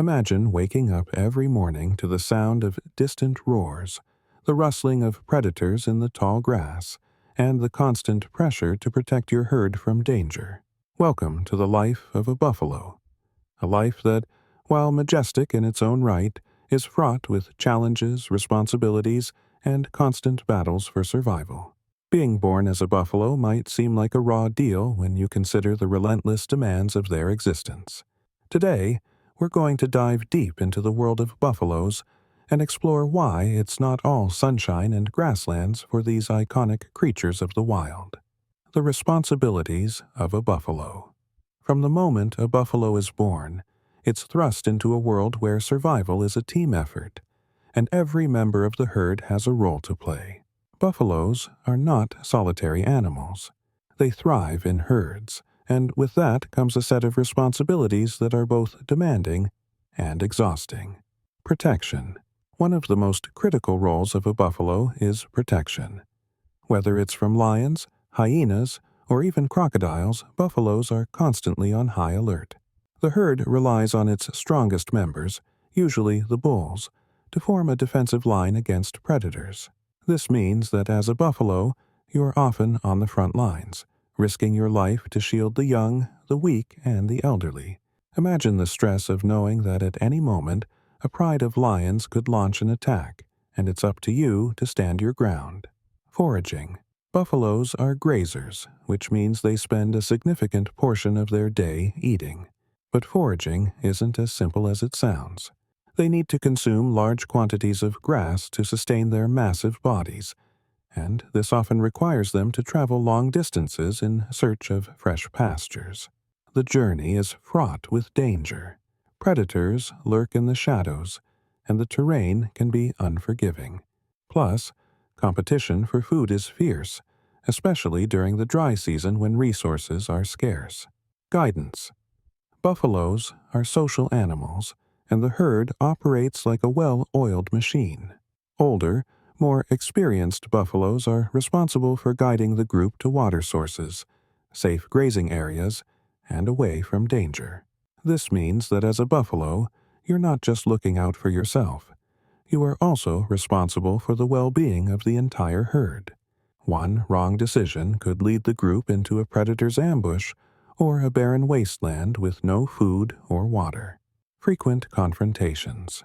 Imagine waking up every morning to the sound of distant roars, the rustling of predators in the tall grass, and the constant pressure to protect your herd from danger. Welcome to the life of a buffalo, a life that, while majestic in its own right, is fraught with challenges, responsibilities, and constant battles for survival. Being born as a buffalo might seem like a raw deal when you consider the relentless demands of their existence. Today, we're going to dive deep into the world of buffaloes and explore why it's not all sunshine and grasslands for these iconic creatures of the wild. The responsibilities of a buffalo. From the moment a buffalo is born, it's thrust into a world where survival is a team effort, and every member of the herd has a role to play. Buffaloes are not solitary animals. They thrive in herds, and with that comes a set of responsibilities that are both demanding and exhausting. Protection. One of the most critical roles of a buffalo is protection. Whether it's from lions, hyenas, or even crocodiles, buffaloes are constantly on high alert. The herd relies on its strongest members, usually the bulls, to form a defensive line against predators. This means that as a buffalo, you're often on the front lines, risking your life to shield the young, the weak, and the elderly. Imagine the stress of knowing that at any moment, a pride of lions could launch an attack, and it's up to you to stand your ground. Foraging. Buffaloes are grazers, which means they spend a significant portion of their day eating. But foraging isn't as simple as it sounds. They need to consume large quantities of grass to sustain their massive bodies, and this often requires them to travel long distances in search of fresh pastures. The journey is fraught with danger. Predators lurk in the shadows, and the terrain can be unforgiving. Plus, competition for food is fierce, especially during the dry season when resources are scarce. Guidance. Buffaloes are social animals, and the herd operates like a well-oiled machine. Older, more experienced buffaloes are responsible for guiding the group to water sources, safe grazing areas, and away from danger. This means that as a buffalo, you're not just looking out for yourself. You are also responsible for the well-being of the entire herd. One wrong decision could lead the group into a predator's ambush or a barren wasteland with no food or water. Frequent confrontations.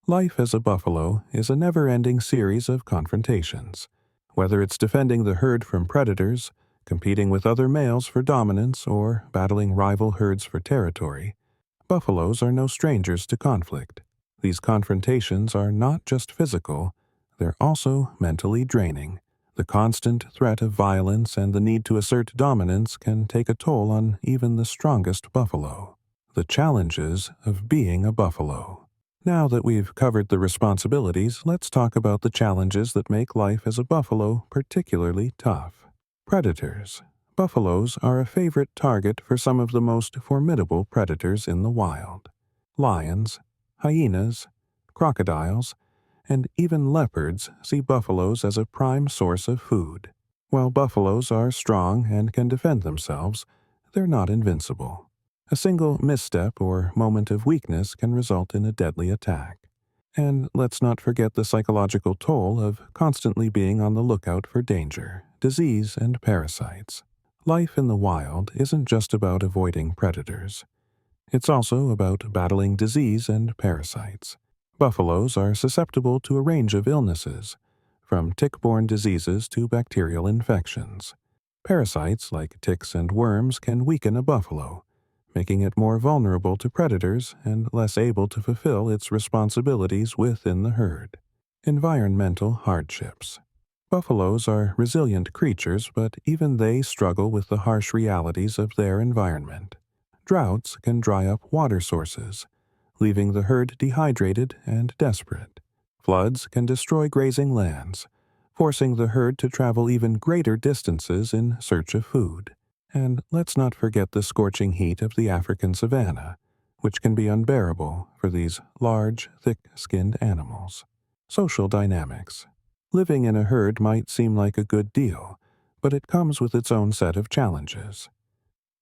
Life as a buffalo is a never-ending series of confrontations. Whether it's defending the herd from predators, competing with other males for dominance, or battling rival herds for territory, buffaloes are no strangers to conflict. These confrontations are not just physical, they're also mentally draining. The constant threat of violence and the need to assert dominance can take a toll on even the strongest buffalo. The challenges of being a buffalo. Now that we've covered the responsibilities, let's talk about the challenges that make life as a buffalo particularly tough. Predators. Buffaloes are a favorite target for some of the most formidable predators in the wild. Lions, hyenas, crocodiles, and even leopards see buffaloes as a prime source of food. While buffaloes are strong and can defend themselves, they're not invincible. A single misstep or moment of weakness can result in a deadly attack. And let's not forget the psychological toll of constantly being on the lookout for danger, disease, and parasites. Life in the wild isn't just about avoiding predators. It's also about battling disease and parasites. Buffaloes are susceptible to a range of illnesses, from tick-borne diseases to bacterial infections. Parasites like ticks and worms can weaken a buffalo, making it more vulnerable to predators and less able to fulfill its responsibilities within the herd. Environmental hardships. Buffaloes are resilient creatures, but even they struggle with the harsh realities of their environment. Droughts can dry up water sources, leaving the herd dehydrated and desperate. Floods can destroy grazing lands, forcing the herd to travel even greater distances in search of food. And let's not forget the scorching heat of the African savanna, which can be unbearable for these large, thick-skinned animals. Social dynamics. Living in a herd might seem like a good deal, but it comes with its own set of challenges.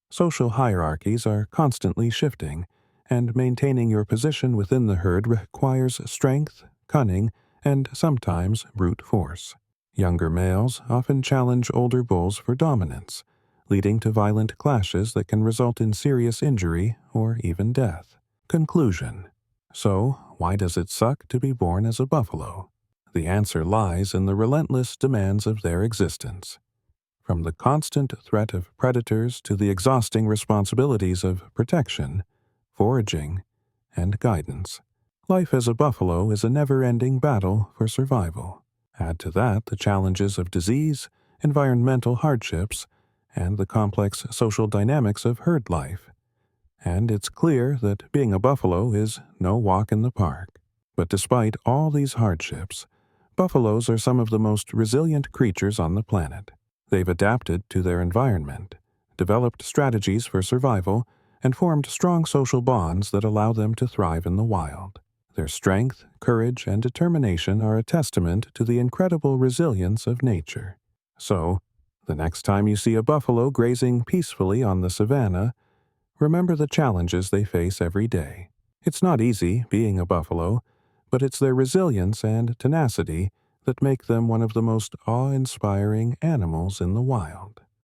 Social hierarchies are constantly shifting, and maintaining your position within the herd requires strength, cunning, and sometimes brute force. Younger males often challenge older bulls for dominance, leading to violent clashes that can result in serious injury or even death. Conclusion. So, why does it suck to be born as a buffalo? The answer lies in the relentless demands of their existence. From the constant threat of predators to the exhausting responsibilities of protection, foraging, and guidance, life as a buffalo is a never-ending battle for survival. Add to that the challenges of disease, environmental hardships, and the complex social dynamics of herd life, and it's clear that being a buffalo is no walk in the park. But despite all these hardships, buffaloes are some of the most resilient creatures on the planet. They've adapted to their environment, developed strategies for survival, and formed strong social bonds that allow them to thrive in the wild. Their strength, courage, and determination are a testament to the incredible resilience of nature. So, the next time you see a buffalo grazing peacefully on the savanna, remember the challenges they face every day. It's not easy being a buffalo, but it's their resilience and tenacity that make them one of the most awe-inspiring animals in the wild.